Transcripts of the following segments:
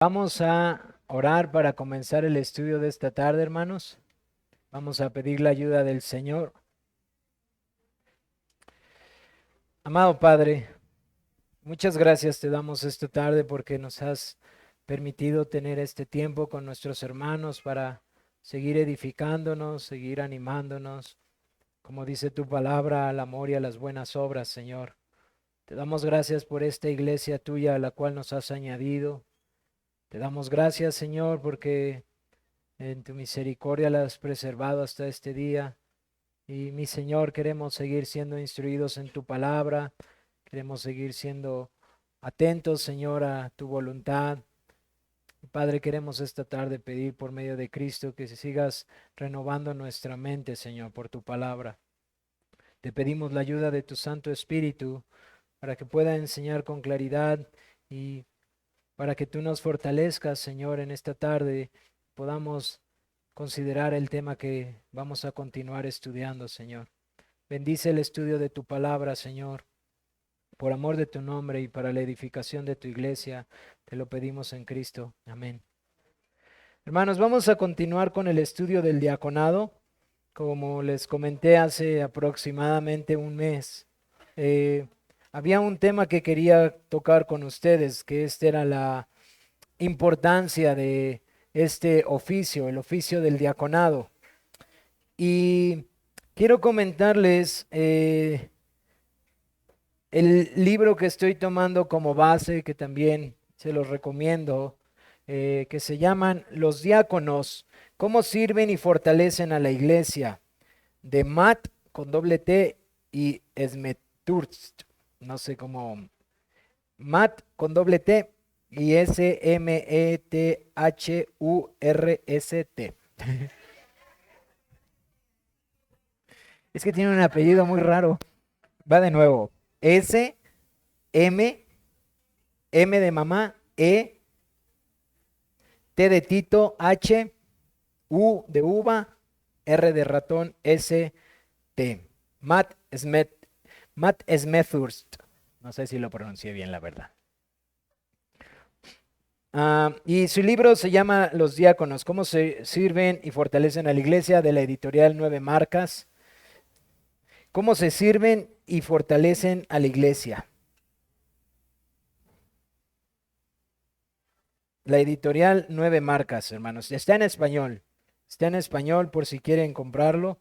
Vamos a orar para comenzar el estudio de esta tarde, hermanos. Vamos a pedir la ayuda del Señor. Amado Padre, muchas gracias te damos esta tarde porque nos has permitido tener este tiempo con nuestros hermanos para seguir edificándonos, seguir animándonos, como dice tu palabra, al amor y a las buenas obras, Señor. Te damos gracias por esta iglesia tuya a la cual nos has añadido. Te damos gracias, Señor, porque en tu misericordia la has preservado hasta este día. Y mi Señor, queremos seguir siendo instruidos en tu palabra. Queremos seguir siendo atentos, Señor, a tu voluntad. Padre, queremos esta tarde pedir por medio de Cristo que sigas renovando nuestra mente, Señor, por tu palabra. Te pedimos la ayuda de tu Santo Espíritu para que pueda enseñar con claridad y para que tú nos fortalezcas, Señor, en esta tarde podamos considerar el tema que vamos a continuar estudiando, Señor. Bendice el estudio de tu palabra, Señor, por amor de tu nombre y para la edificación de tu iglesia. Te lo pedimos en Cristo. Amén. Hermanos, vamos a continuar con el estudio del diaconado. Como les comenté hace aproximadamente un mes, eh, había un tema que quería tocar con ustedes, que era la importancia de este oficio, el oficio del diaconado. Y quiero comentarles el libro que estoy tomando como base, que también se los recomiendo, que se llaman Los diáconos, cómo sirven y fortalecen a la iglesia, de Matt con doble T y Smethurst, no sé cómo, Matt con doble T y Smethurst. Es que tiene un apellido muy raro. Va de nuevo. S, M, M de mamá, E, T de Tito, H, U de uva, R de ratón, S, T. Matt Smethurst. No sé si lo pronuncié bien, la verdad. Y su libro se llama Los diáconos, cómo se sirven y fortalecen a la iglesia, de la editorial Nueve Marcas. Cómo se sirven y fortalecen a la iglesia. La editorial Nueve Marcas, hermanos. Está en español. Está en español por si quieren comprarlo.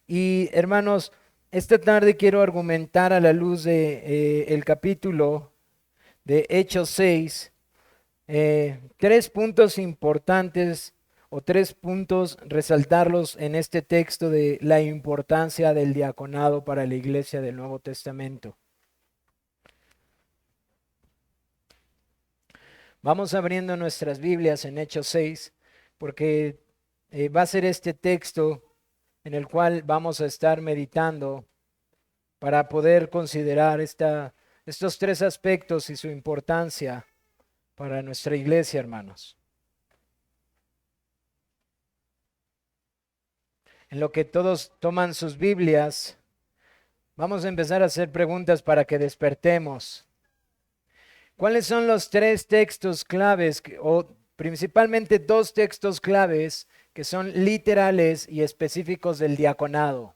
Y hermanos, esta tarde quiero argumentar a la luz de el capítulo de Hechos 6, tres puntos importantes o tres puntos resaltarlos en este texto de la importancia del diaconado para la iglesia del Nuevo Testamento. Vamos abriendo nuestras Biblias en Hechos 6, porque va a ser este texto en el cual vamos a estar meditando para poder considerar estos tres aspectos y su importancia para nuestra iglesia, hermanos. En lo que todos toman sus Biblias, vamos a empezar a hacer preguntas para que despertemos. ¿Cuáles son los tres textos claves o principalmente dos textos claves que son literales y específicos del diaconado?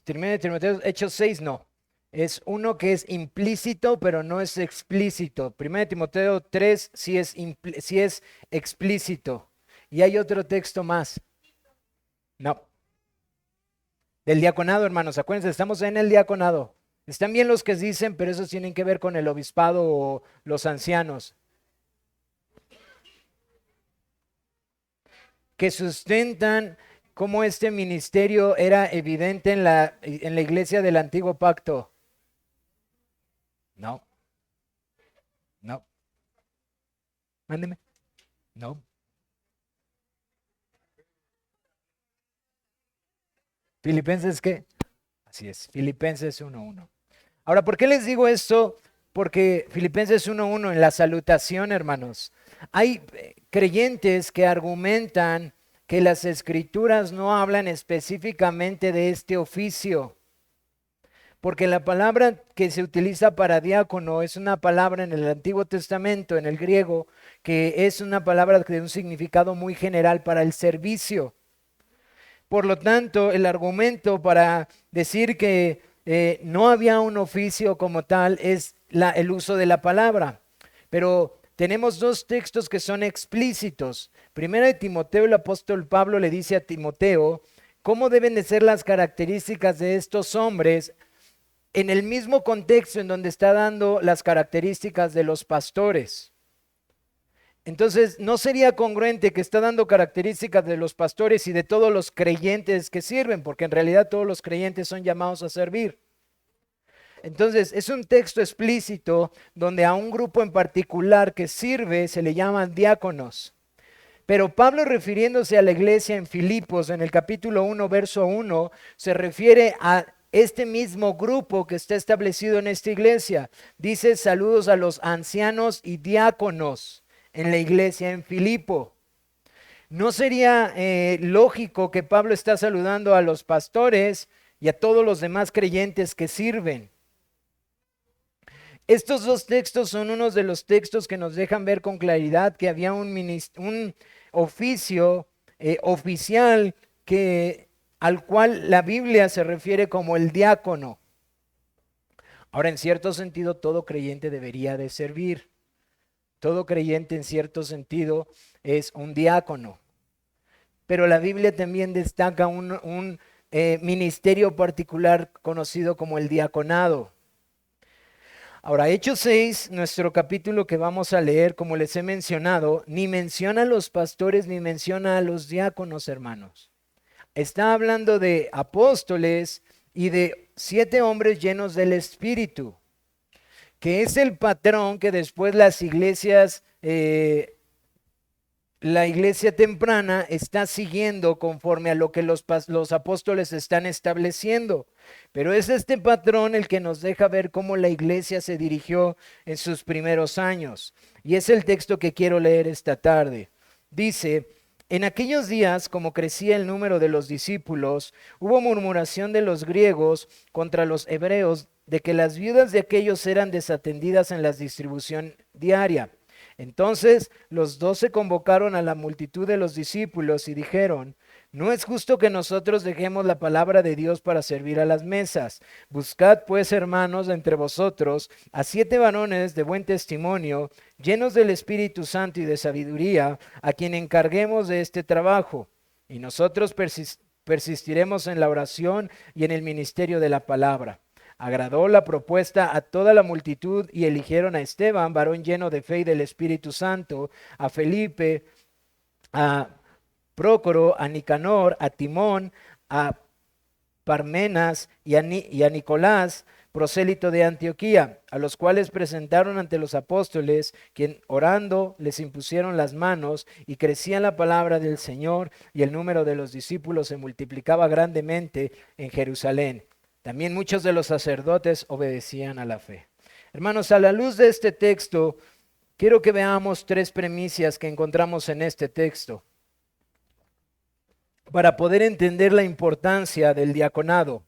Primero de Timoteo, Hechos 6, no. Es uno que es implícito, pero no es explícito. Primero de Timoteo 3 sí es explícito. Y hay otro texto más. No. Del diaconado, hermanos. Acuérdense, estamos en el diaconado. Están bien los que dicen, pero esos tienen que ver con el obispado o los ancianos, que sustentan cómo este ministerio era evidente en la iglesia del antiguo pacto. No, no, mándeme. No. Filipenses, ¿qué? Así es, Filipenses 1:1. Ahora, ¿por qué les digo esto? Porque Filipenses 1:1 en la salutación, hermanos, hay creyentes que argumentan que las escrituras no hablan específicamente de este oficio. porque la palabra que se utiliza para diácono es una palabra en el Antiguo Testamento, en el griego, que es una palabra de un significado muy general para el servicio. Por lo tanto, el argumento para decir que no había un oficio como tal es el uso de la palabra. Pero tenemos dos textos que son explícitos. Primero de Timoteo, el apóstol Pablo le dice a Timoteo cómo deben de ser las características de estos hombres en el mismo contexto en donde está dando las características de los pastores. Entonces, no sería congruente que está dando características de los pastores y de todos los creyentes que sirven, porque en realidad todos los creyentes son llamados a servir. Entonces, es un texto explícito donde a un grupo en particular que sirve se le llaman diáconos. Pero Pablo, refiriéndose a la iglesia en Filipos, en el capítulo 1, verso 1, se refiere a este mismo grupo que está establecido en esta iglesia. Dice: saludos a los ancianos y diáconos en la iglesia en Filipo. ¿No sería lógico que Pablo está saludando a los pastores y a todos los demás creyentes que sirven? Estos dos textos son unos de los textos que nos dejan ver con claridad que había un oficio oficial al cual la Biblia se refiere como el diácono. Ahora, en cierto sentido, todo creyente debería de servir. Todo creyente en cierto sentido es un diácono. Pero la Biblia también destaca un ministerio particular conocido como el diaconado. Ahora, Hechos 6, nuestro capítulo que vamos a leer, como les he mencionado, ni menciona a los pastores ni menciona a los diáconos, hermanos. Está hablando de apóstoles y de 7 hombres llenos del Espíritu, que es el patrón que después las iglesias, la iglesia temprana está siguiendo conforme a lo que los apóstoles están estableciendo. Pero es este patrón el que nos deja ver cómo la iglesia se dirigió en sus primeros años. Y es el texto que quiero leer esta tarde. Dice: en aquellos días, como crecía el número de los discípulos, hubo murmuración de los griegos contra los hebreos de que las viudas de aquellos eran desatendidas en la distribución diaria. Entonces los 12 convocaron a la multitud de los discípulos y dijeron: no es justo que nosotros dejemos la palabra de Dios para servir a las mesas. Buscad pues, hermanos, entre vosotros a 7 varones de buen testimonio, llenos del Espíritu Santo y de sabiduría, a quien encarguemos de este trabajo. Y nosotros persistiremos en la oración y en el ministerio de la palabra. Agradó la propuesta a toda la multitud y eligieron a Esteban, varón lleno de fe y del Espíritu Santo, a Felipe, a Prócoro, a Nicanor, a Timón, a Parmenas y a Nicolás, prosélito de Antioquía, a los cuales presentaron ante los apóstoles, quien orando les impusieron las manos, y crecía la palabra del Señor, y el número de los discípulos se multiplicaba grandemente en Jerusalén. También muchos de los sacerdotes obedecían a la fe. Hermanos, a la luz de este texto, quiero que veamos 3 premisas que encontramos en este texto para poder entender la importancia del diaconado.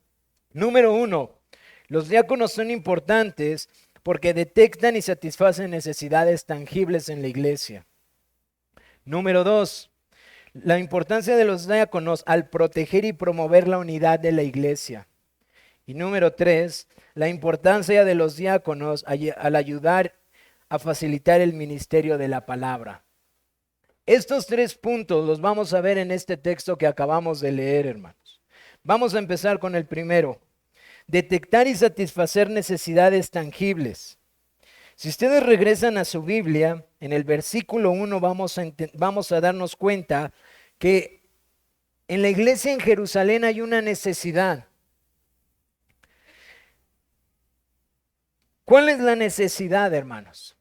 Número 1, los diáconos son importantes porque detectan y satisfacen necesidades tangibles en la iglesia. Número 2, la importancia de los diáconos al proteger y promover la unidad de la iglesia. Y número 3, la importancia de los diáconos al ayudar a facilitar el ministerio de la palabra. Estos 3 puntos los vamos a ver en este texto que acabamos de leer, hermanos. Vamos a empezar con el primero: detectar y satisfacer necesidades tangibles. Si ustedes regresan a su Biblia, en el versículo 1 vamos a darnos cuenta que en la iglesia en Jerusalén hay una necesidad. ¿Cuál es la necesidad, hermanos?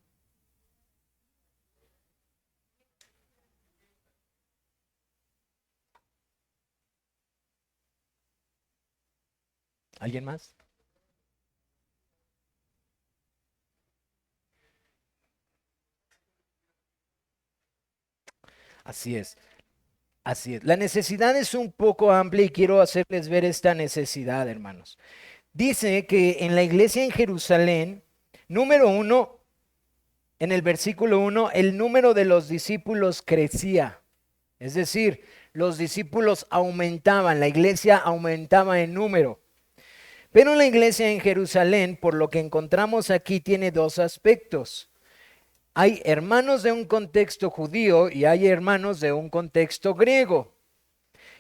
¿Alguien más? Así es, así es. La necesidad es un poco amplia y quiero hacerles ver esta necesidad, hermanos. Dice que en la iglesia en Jerusalén, número uno, en el versículo 1, el número de los discípulos crecía. Es decir, los discípulos aumentaban, la iglesia aumentaba en número. Pero la iglesia en Jerusalén, por lo que encontramos aquí, tiene dos aspectos. Hay hermanos de un contexto judío y hay hermanos de un contexto griego.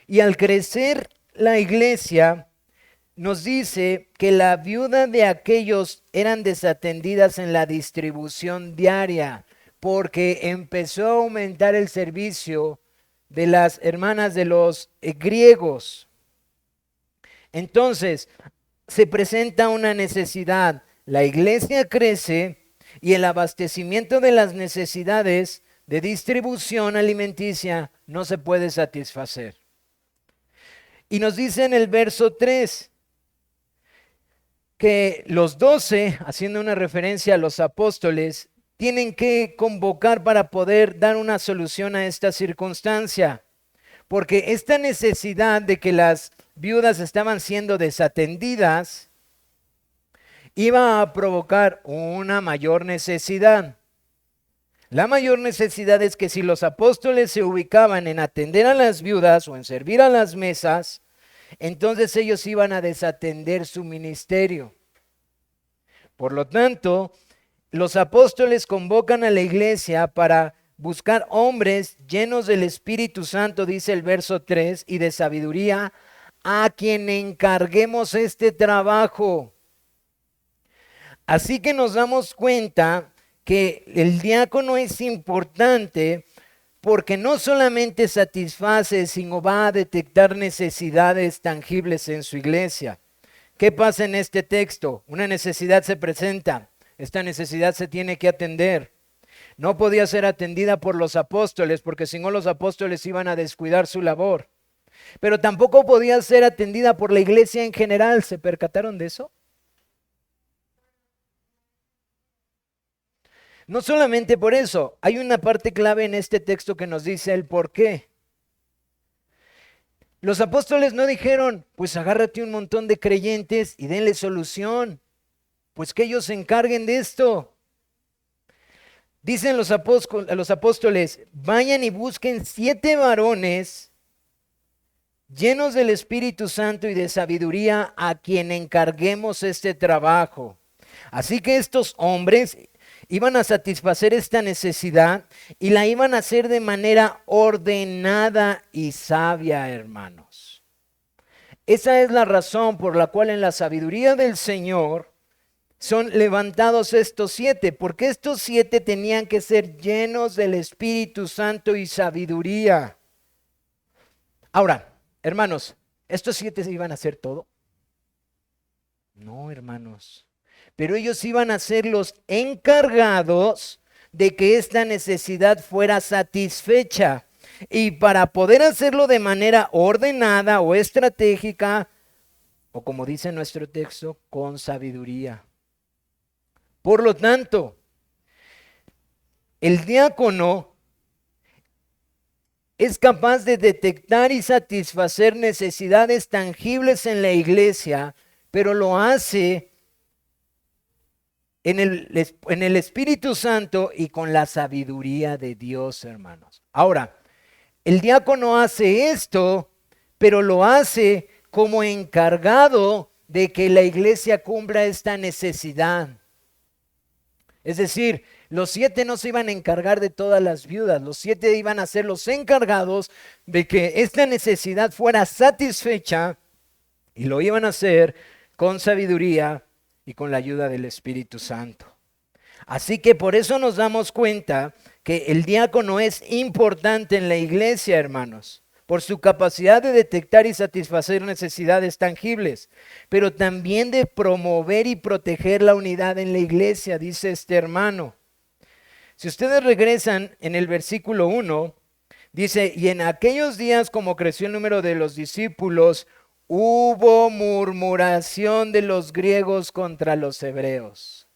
Y al crecer la iglesia, nos dice que la viuda de aquellos eran desatendidas en la distribución diaria, porque empezó a aumentar el servicio de las hermanas de los griegos. Entonces, se presenta una necesidad. La iglesia crece y el abastecimiento de las necesidades de distribución alimenticia no se puede satisfacer. Y nos dice en el verso 3 que los 12, haciendo una referencia a los apóstoles, tienen que convocar para poder dar una solución a esta circunstancia. Porque esta necesidad de que las viudas estaban siendo desatendidas iba a provocar una mayor necesidad. La mayor necesidad es que si los apóstoles se ubicaban en atender a las viudas o en servir a las mesas, entonces ellos iban a desatender su ministerio. Por lo tanto, los apóstoles convocan a la iglesia para buscar hombres llenos del Espíritu Santo, dice el verso 3, y de sabiduría, a quien encarguemos este trabajo. Así que nos damos cuenta que el diácono es importante porque no solamente satisface, sino va a detectar necesidades tangibles en su iglesia. ¿Qué pasa en este texto? Una necesidad se presenta. Esta necesidad se tiene que atender. No podía ser atendida por los apóstoles porque si no los apóstoles iban a descuidar su labor. Pero tampoco podía ser atendida por la iglesia en general. ¿Se percataron de eso? No solamente por eso, hay una parte clave en este texto que nos dice el por qué. Los apóstoles no dijeron, pues agárrate un montón de creyentes y denle solución, pues que ellos se encarguen de esto. Dicen los apóstoles, vayan y busquen 7 varones llenos del Espíritu Santo y de sabiduría a quien encarguemos este trabajo. Así que estos hombres iban a satisfacer esta necesidad y la iban a hacer de manera ordenada y sabia, hermanos. Esa es la razón por la cual en la sabiduría del Señor son levantados estos 7, porque estos 7 tenían que ser llenos del Espíritu Santo y sabiduría. Ahora, hermanos, ¿estos 7 iban a hacer todo? No, hermanos. Pero ellos iban a ser los encargados de que esta necesidad fuera satisfecha. Y para poder hacerlo de manera ordenada o estratégica, o como dice nuestro texto, con sabiduría. Por lo tanto, el diácono es capaz de detectar y satisfacer necesidades tangibles en la iglesia, pero lo hace en el Espíritu Santo y con la sabiduría de Dios, hermanos. Ahora, el diácono hace esto, pero lo hace como encargado de que la iglesia cumpla esta necesidad. Es decir, los 7 no se iban a encargar de todas las viudas, los 7 iban a ser los encargados de que esta necesidad fuera satisfecha y lo iban a hacer con sabiduría y con la ayuda del Espíritu Santo. Así que por eso nos damos cuenta que el diácono es importante en la iglesia, hermanos, por su capacidad de detectar y satisfacer necesidades tangibles, pero también de promover y proteger la unidad en la iglesia, dice este hermano. Si ustedes regresan en el versículo 1, dice, y en aquellos días como creció el número de los discípulos, hubo murmuración de los griegos contra los hebreos.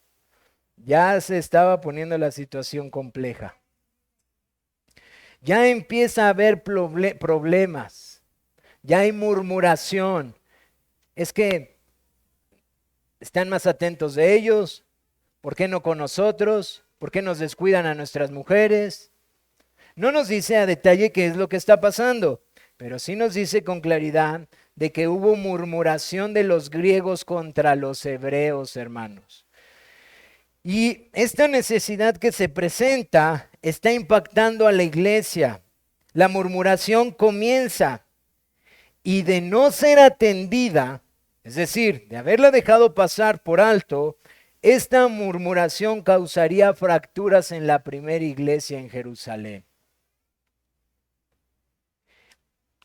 Ya se estaba poniendo la situación compleja. Ya empieza a haber problemas. Ya hay murmuración. Es que ¿Están más atentos de ellos? ¿Por qué no con nosotros? ¿Por qué nos descuidan a nuestras mujeres? No nos dice a detalle qué es lo que está pasando, pero sí nos dice con claridad de que hubo murmuración de los griegos contra los hebreos, hermanos. Y esta necesidad que se presenta está impactando a la iglesia. La murmuración comienza y de no ser atendida, es decir, de haberla dejado pasar por alto, esta murmuración causaría fracturas en la primera iglesia en Jerusalén.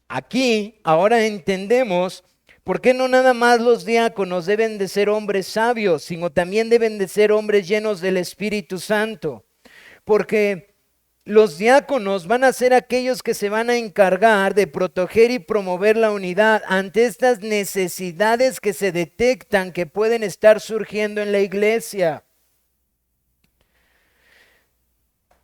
Aquí ahora entendemos por qué no nada más los diáconos deben de ser hombres sabios, sino también deben de ser hombres llenos del Espíritu Santo. Porque los diáconos van a ser aquellos que se van a encargar de proteger y promover la unidad ante estas necesidades que se detectan que pueden estar surgiendo en la iglesia.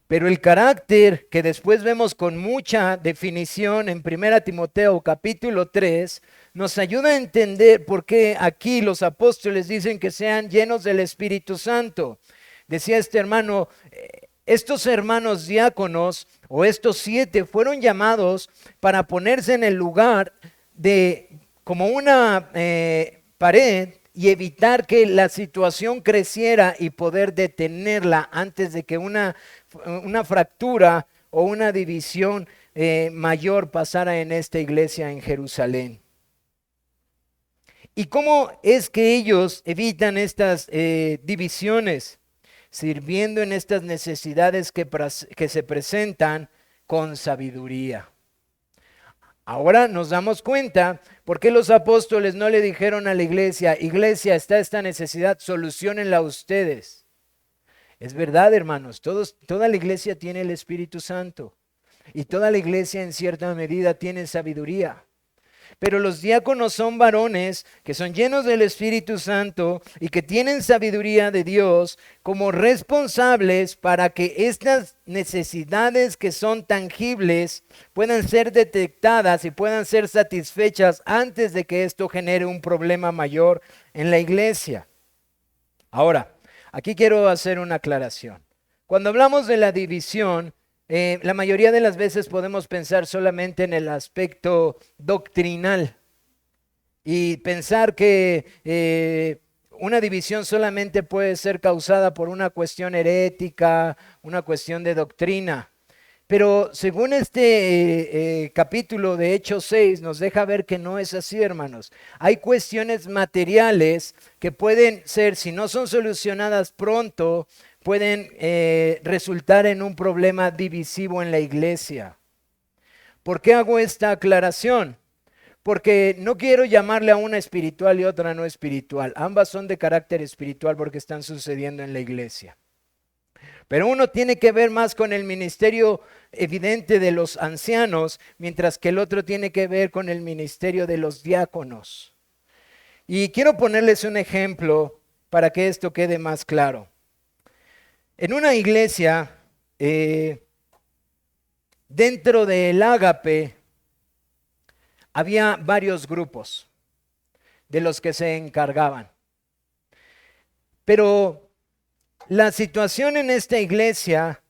Pero el carácter que después vemos con mucha definición en 1 Timoteo capítulo 3, nos ayuda a entender por qué aquí los apóstoles dicen que sean llenos del Espíritu Santo. Decía este hermano, estos hermanos diáconos o estos 7 fueron llamados para ponerse en el lugar de como una pared y evitar que la situación creciera y poder detenerla antes de que una fractura o una división mayor pasara en esta iglesia en Jerusalén. ¿Y cómo es que ellos evitan estas divisiones? Sirviendo en estas necesidades que se presentan con sabiduría. Ahora nos damos cuenta por qué los apóstoles no le dijeron a la iglesia, iglesia, está esta necesidad, soluciónenla ustedes. Es verdad, hermanos, toda la iglesia tiene el Espíritu Santo y toda la iglesia en cierta medida tiene sabiduría. Pero los diáconos son varones que son llenos del Espíritu Santo y que tienen sabiduría de Dios como responsables para que estas necesidades que son tangibles puedan ser detectadas y puedan ser satisfechas antes de que esto genere un problema mayor en la iglesia. Ahora, aquí quiero hacer una aclaración. Cuando hablamos de la división, la mayoría de las veces podemos pensar solamente en el aspecto doctrinal y pensar que una división solamente puede ser causada por una cuestión herética, una cuestión de doctrina. Pero según este capítulo de Hechos 6 nos deja ver que no es así, hermanos. Hay cuestiones materiales que pueden ser, si no son solucionadas pronto, pueden resultar en un problema divisivo en la iglesia. ¿Por qué hago esta aclaración? Porque no quiero llamarle a una espiritual y otra no espiritual. Ambas son de carácter espiritual porque están sucediendo en la iglesia. Pero uno tiene que ver más con el ministerio evidente de los ancianos, mientras que el otro tiene que ver con el ministerio de los diáconos. Y quiero ponerles un ejemplo para que esto quede más claro. En una iglesia, dentro del ágape, había varios grupos de los que se encargaban. Pero la situación en esta iglesia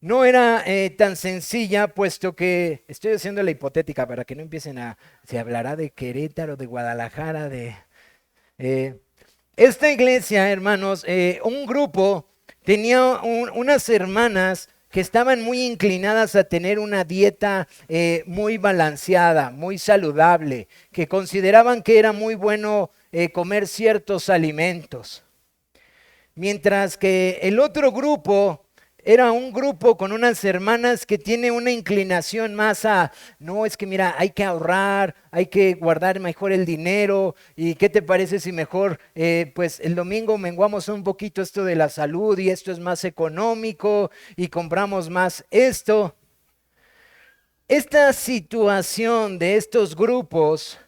no era tan sencilla, puesto que, estoy haciendo la hipotética para que no empiecen se hablará de Querétaro, de Guadalajara, esta iglesia, hermanos, un grupo tenía unas hermanas que estaban muy inclinadas a tener una dieta muy balanceada, muy saludable, que consideraban que era muy bueno comer ciertos alimentos. Mientras que el otro grupo era un grupo con unas hermanas que tiene una inclinación más no, es que mira, hay que ahorrar, hay que guardar mejor el dinero, y ¿qué te parece si mejor, pues el domingo menguamos un poquito esto de la salud y esto es más económico y compramos más esto? Esta situación de estos grupos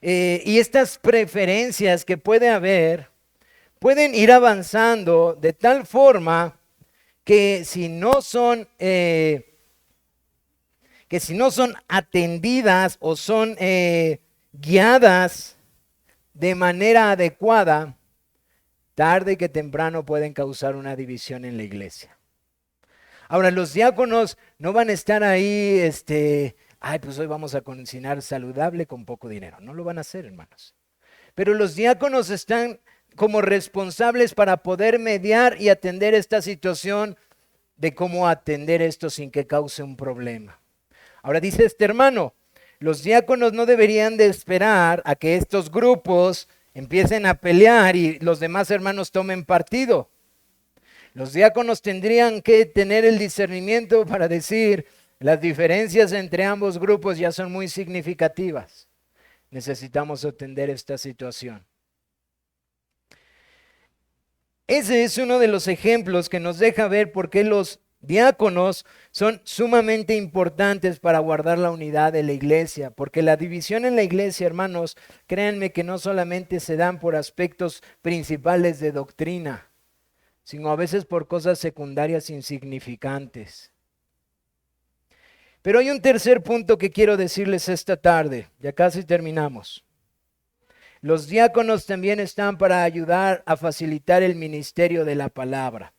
y estas preferencias que puede haber, pueden ir avanzando de tal forma que si no son atendidas o son guiadas de manera adecuada, tarde que temprano pueden causar una división en la iglesia. Ahora, los diáconos no van a estar ahí, pues hoy vamos a cocinar saludable con poco dinero. No lo van a hacer, hermanos. Pero los diáconos están como responsables para poder mediar y atender esta situación de cómo atender esto sin que cause un problema. Ahora dice este hermano, los diáconos no deberían de esperar a que estos grupos empiecen a pelear y los demás hermanos tomen partido. Los diáconos tendrían que tener el discernimiento para decir, las diferencias entre ambos grupos ya son muy significativas. Necesitamos atender esta situación. Ese es uno de los ejemplos que nos deja ver por qué los diáconos son sumamente importantes para guardar la unidad de la iglesia. Porque la división en la iglesia, hermanos, créanme que no solamente se dan por aspectos principales de doctrina, sino a veces por cosas secundarias insignificantes. Pero hay un tercer punto que quiero decirles esta tarde, ya casi terminamos. Los diáconos también están para ayudar a facilitar el ministerio de la palabra.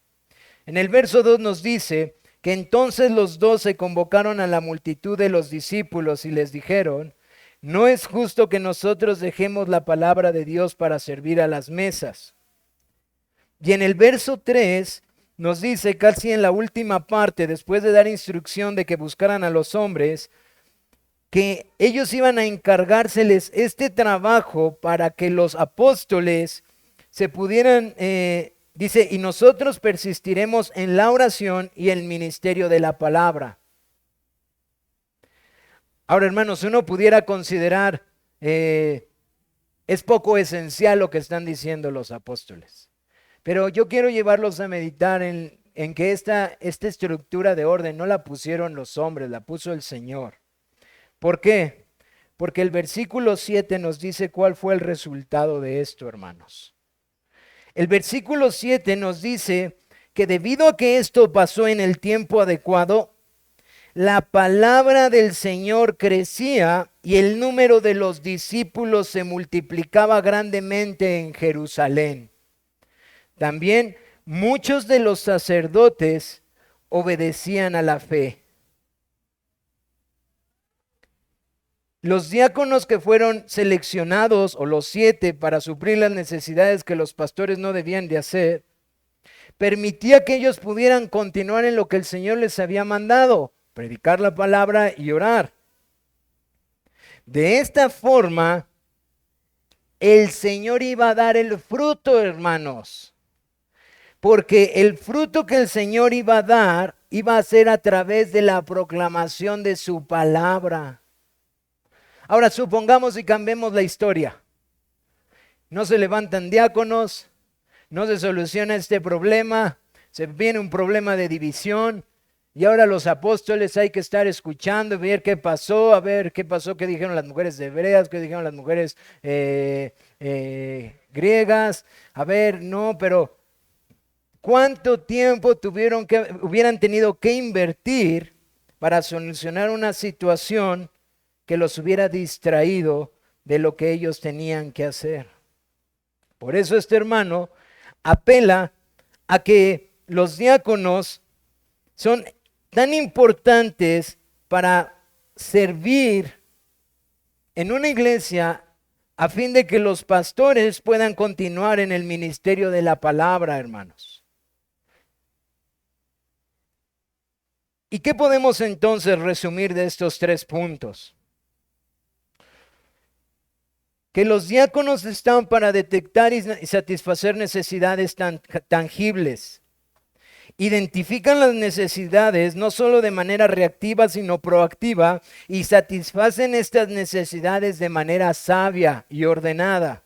En el verso 2 nos dice que entonces los 12 convocaron a la multitud de los discípulos y les dijeron, no es justo que nosotros dejemos la palabra de Dios para servir a las mesas. Y en el verso 3 nos dice, casi en la última parte, después de dar instrucción de que buscaran a los hombres, que ellos iban a encargárseles este trabajo para que los apóstoles se pudieran, dice, y nosotros persistiremos en la oración y el ministerio de la palabra. Ahora, hermanos, uno pudiera considerar, es poco esencial lo que están diciendo los apóstoles. Pero yo quiero llevarlos a meditar en que esta estructura de orden no la pusieron los hombres, la puso el Señor. ¿Por qué? Porque el versículo 7 nos dice cuál fue el resultado de esto, hermanos. El versículo 7 nos dice que debido a que esto pasó en el tiempo adecuado, la palabra del Señor crecía y el número de los discípulos se multiplicaba grandemente en Jerusalén. También muchos de los sacerdotes obedecían a la fe. Los diáconos que fueron seleccionados, o los 7, para suplir las necesidades que los pastores no debían de hacer, permitía que ellos pudieran continuar en lo que el Señor les había mandado, predicar la palabra y orar. De esta forma, el Señor iba a dar el fruto, hermanos. Porque el fruto que el Señor iba a dar, iba a ser a través de la proclamación de su palabra. Ahora supongamos y cambiemos la historia. No se levantan diáconos, no se soluciona este problema, se viene un problema de división y ahora los apóstoles hay que estar escuchando y ver qué pasó, a ver qué pasó, qué dijeron las mujeres hebreas, qué dijeron las mujeres griegas, a ver, no, pero ¿cuánto tiempo hubieran tenido que invertir para solucionar una situación que los hubiera distraído de lo que ellos tenían que hacer? Por eso este hermano apela a que los diáconos son tan importantes para servir en una iglesia a fin de que los pastores puedan continuar en el ministerio de la palabra, hermanos. ¿Y qué podemos entonces resumir de estos 3 puntos? Que los diáconos están para detectar y satisfacer necesidades tangibles. Identifican las necesidades no solo de manera reactiva, sino proactiva, y satisfacen estas necesidades de manera sabia y ordenada.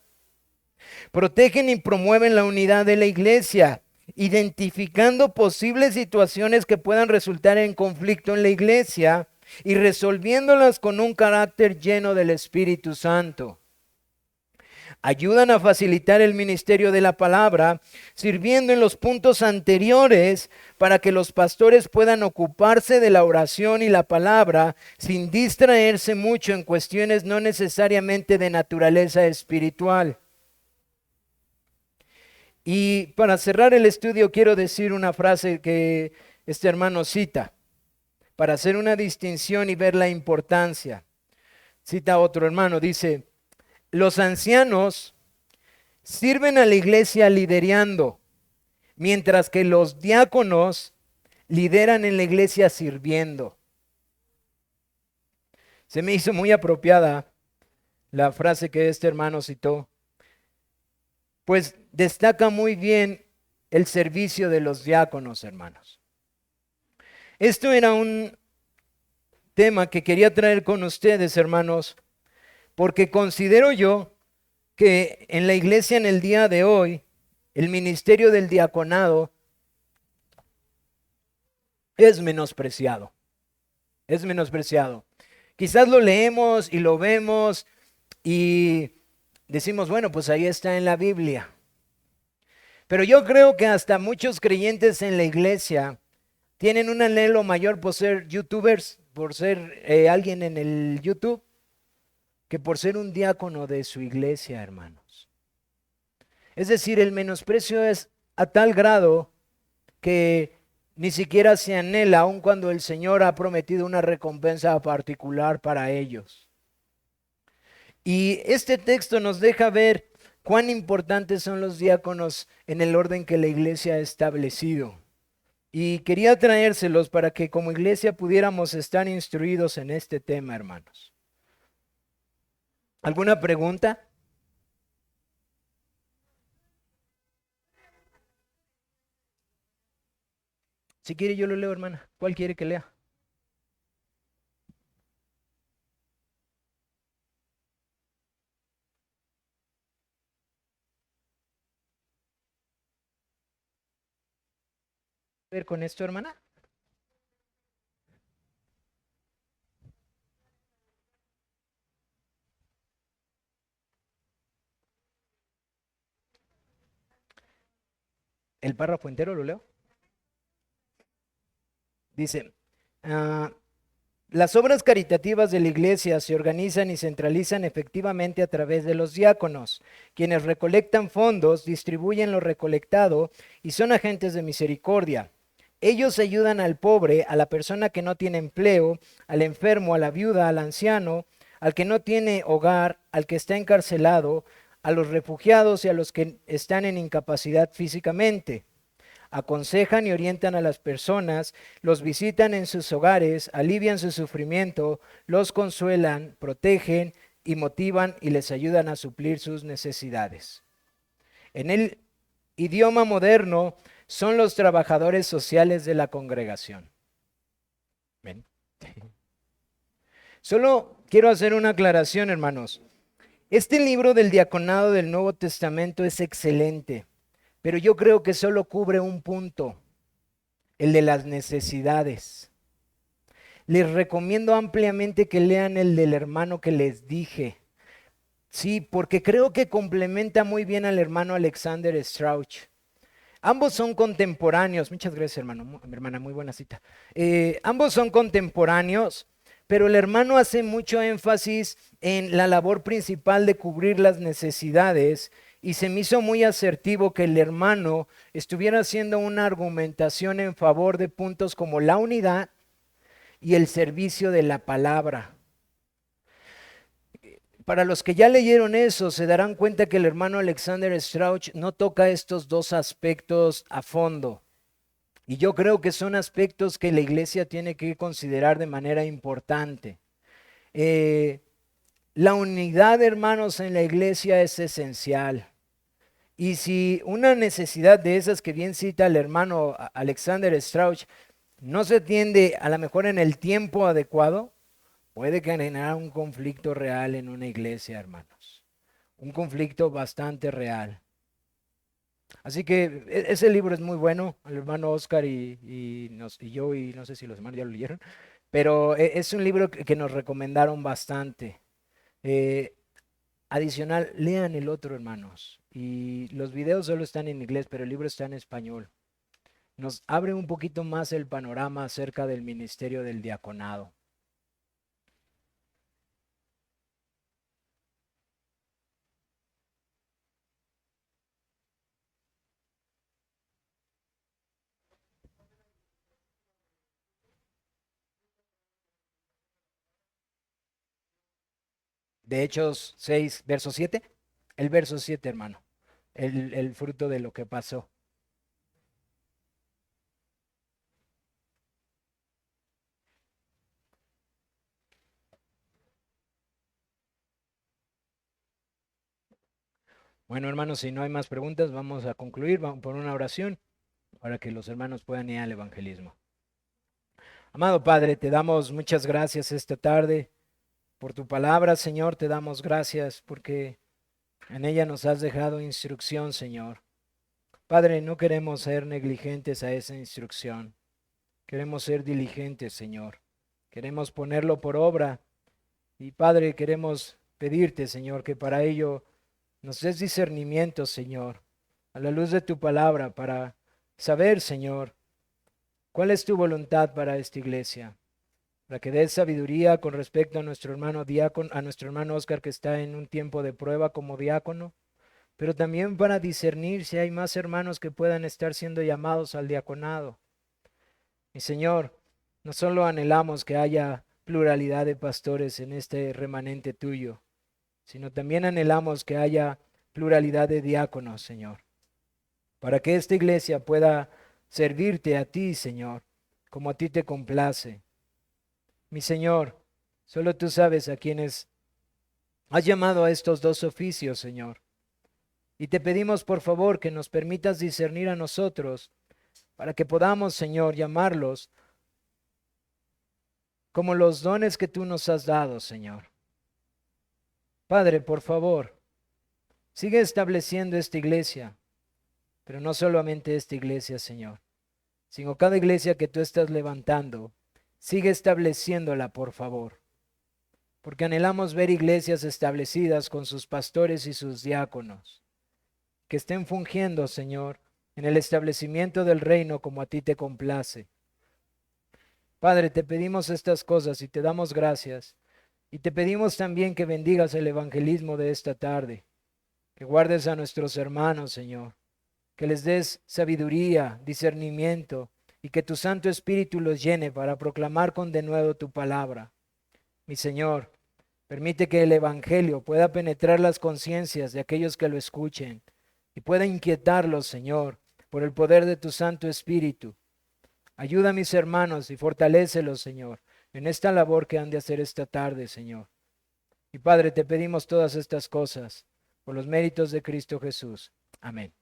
Protegen y promueven la unidad de la iglesia, identificando posibles situaciones que puedan resultar en conflicto en la iglesia y resolviéndolas con un carácter lleno del Espíritu Santo. Ayudan a facilitar el ministerio de la palabra, sirviendo en los puntos anteriores para que los pastores puedan ocuparse de la oración y la palabra sin distraerse mucho en cuestiones no necesariamente de naturaleza espiritual. Y para cerrar el estudio quiero decir una frase que este hermano cita, para hacer una distinción y ver la importancia. Cita a otro hermano, dice, los ancianos sirven a la iglesia liderando, mientras que los diáconos lideran en la iglesia sirviendo. Se me hizo muy apropiada la frase que este hermano citó, pues destaca muy bien el servicio de los diáconos, hermanos. Esto era un tema que quería traer con ustedes, hermanos, porque considero yo que en la iglesia en el día de hoy, el ministerio del diaconado es menospreciado, es menospreciado. Quizás lo leemos y lo vemos y decimos, bueno, pues ahí está en la Biblia. Pero yo creo que hasta muchos creyentes en la iglesia tienen un anhelo mayor por ser youtubers, por ser alguien en el YouTube, que por ser un diácono de su iglesia, hermanos. Es decir, el menosprecio es a tal grado que ni siquiera se anhela, aun cuando el Señor ha prometido una recompensa particular para ellos. Y este texto nos deja ver cuán importantes son los diáconos en el orden que la iglesia ha establecido. Y quería traérselos para que como iglesia pudiéramos estar instruidos en este tema, hermanos. ¿Alguna pregunta? Si quiere yo lo leo, hermana. ¿Cuál quiere que lea? ¿Ver con esto, hermana? ¿El párrafo entero lo leo? Dice, ah, las obras caritativas de la iglesia se organizan y centralizan efectivamente a través de los diáconos, quienes recolectan fondos, distribuyen lo recolectado y son agentes de misericordia. Ellos ayudan al pobre, a la persona que no tiene empleo, al enfermo, a la viuda, al anciano, al que no tiene hogar, al que está encarcelado, a los refugiados y a los que están en incapacidad físicamente. Aconsejan y orientan a las personas, los visitan en sus hogares, alivian su sufrimiento, los consuelan, protegen y motivan y les ayudan a suplir sus necesidades. En el idioma moderno son los trabajadores sociales de la congregación. ¿Ven? Solo quiero hacer una aclaración, hermanos. Este libro del diaconado del Nuevo Testamento es excelente, pero yo creo que solo cubre un punto, el de las necesidades. Les recomiendo ampliamente que lean el del hermano que les dije. Sí, porque creo que complementa muy bien al hermano Alexander Strauch. Ambos son contemporáneos. Muchas gracias, hermano, hermana, muy buena cita. Ambos son contemporáneos, pero el hermano hace mucho énfasis en la labor principal de cubrir las necesidades y se me hizo muy asertivo que el hermano estuviera haciendo una argumentación en favor de puntos como la unidad y el servicio de la palabra. Para los que ya leyeron eso, se darán cuenta que el hermano Alexander Strauch no toca estos dos aspectos a fondo. Y yo creo que son aspectos que la iglesia tiene que considerar de manera importante. Eh, la unidad, hermanos, en la iglesia es esencial. Y si una necesidad de esas que bien cita el hermano Alexander Strauch no se atiende a lo mejor en el tiempo adecuado, puede generar un conflicto real en una iglesia, hermanos. Un conflicto bastante real. Así que ese libro es muy bueno, el hermano Oscar y yo, y no sé si los hermanos ya lo leyeron, pero es un libro que nos recomendaron bastante. Eh, Adicional, lean el otro, hermanos. Y los videos solo están en inglés, pero el libro está en español. Nos abre un poquito más el panorama acerca del ministerio del diaconado. de Hechos 6, verso 7. El verso 7, hermano. El fruto de lo que pasó. Bueno, hermanos, si no hay más preguntas, vamos a concluir por una oración para que los hermanos puedan ir al evangelismo. Amado Padre, te damos muchas gracias esta tarde por tu palabra, Señor. Te damos gracias porque en ella nos has dejado instrucción, Señor. Padre, no queremos ser negligentes a esa instrucción. Queremos ser diligentes, Señor. Queremos ponerlo por obra. Y Padre, queremos pedirte, Señor, que para ello nos des discernimiento, Señor, a la luz de tu palabra, para saber, Señor, cuál es tu voluntad para esta iglesia. Para que des sabiduría con respecto a nuestro hermano diácono, a nuestro hermano Oscar, que está en un tiempo de prueba como diácono, pero también para discernir si hay más hermanos que puedan estar siendo llamados al diaconado. Mi Señor, no solo anhelamos que haya pluralidad de pastores en este remanente tuyo, sino también anhelamos que haya pluralidad de diáconos, Señor, para que esta iglesia pueda servirte a ti, Señor, como a ti te complace. Mi Señor, solo tú sabes a quienes has llamado a estos dos oficios, Señor. Y te pedimos, por favor, que nos permitas discernir a nosotros para que podamos, Señor, llamarlos como los dones que tú nos has dado, Señor. Padre, por favor, sigue estableciendo esta iglesia, pero no solamente esta iglesia, Señor, sino cada iglesia que tú estás levantando, sigue estableciéndola, por favor, porque anhelamos ver iglesias establecidas con sus pastores y sus diáconos, que estén fungiendo, Señor, en el establecimiento del reino como a ti te complace. Padre, te pedimos estas cosas y te damos gracias. Y te pedimos también que bendigas el evangelismo de esta tarde, que guardes a nuestros hermanos, Señor, que les des sabiduría, discernimiento y que tu Santo Espíritu los llene para proclamar con denuedo tu palabra. Mi Señor, permite que el Evangelio pueda penetrar las conciencias de aquellos que lo escuchen y pueda inquietarlos, Señor, por el poder de tu Santo Espíritu. Ayuda a mis hermanos y fortalécelos, Señor, en esta labor que han de hacer esta tarde, Señor. Y Padre, te pedimos todas estas cosas por los méritos de Cristo Jesús. Amén.